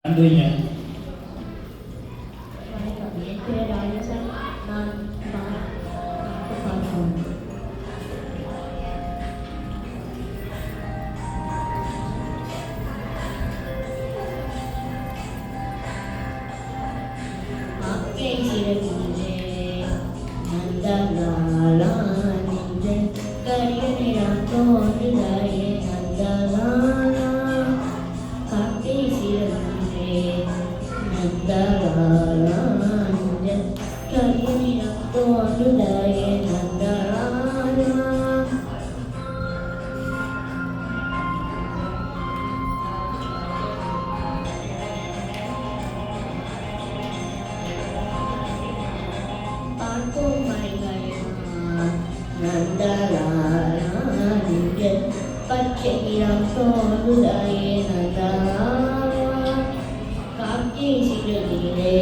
பண்றீங்க? வணக்கம். என் பெயர் ராஜேசன். நான் பார்ப்போம். ஆக்கை சிறகிலே நந்தலாலா நின்று கரியனிடம் தோன்றுதாயே நந்தலாலா. காக்கை சிறகிலே நந்தலாலா நின்று கரியனிடம் தோன்றுதாயே நந்தலாலா. பார்க்கும் மலைகளில் நந்தலாலா நின்று பச்சை இடம் தோன்றுதாயே நந்தலாலா. காக்கை சிறகிலே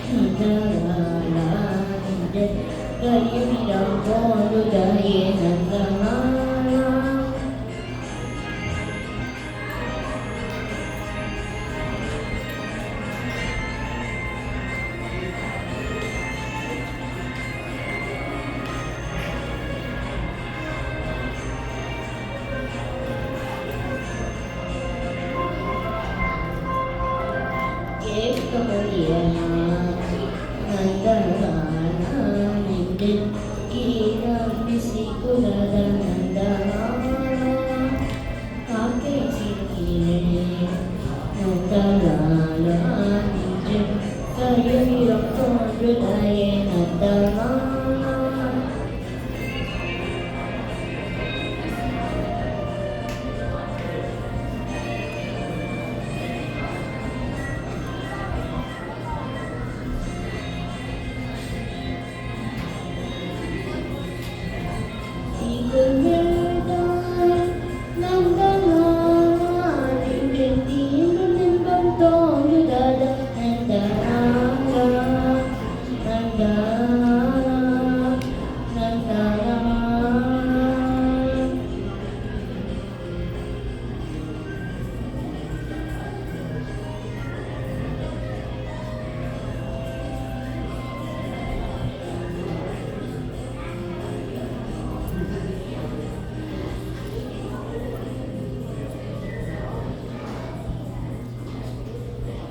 நந்தலாலா நின்று கரியனிடம் தோன்றுதாயே நந்தலாலா. கேட்க நந்தலாலா நின்று கீழம் பிசிக்குலத நந்தலாலா. காக்கை சிறகிலே நந்தலாலா நின்று கரியனிடம் தோன்றுதாயே நந்தலாலா.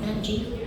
நன்றி.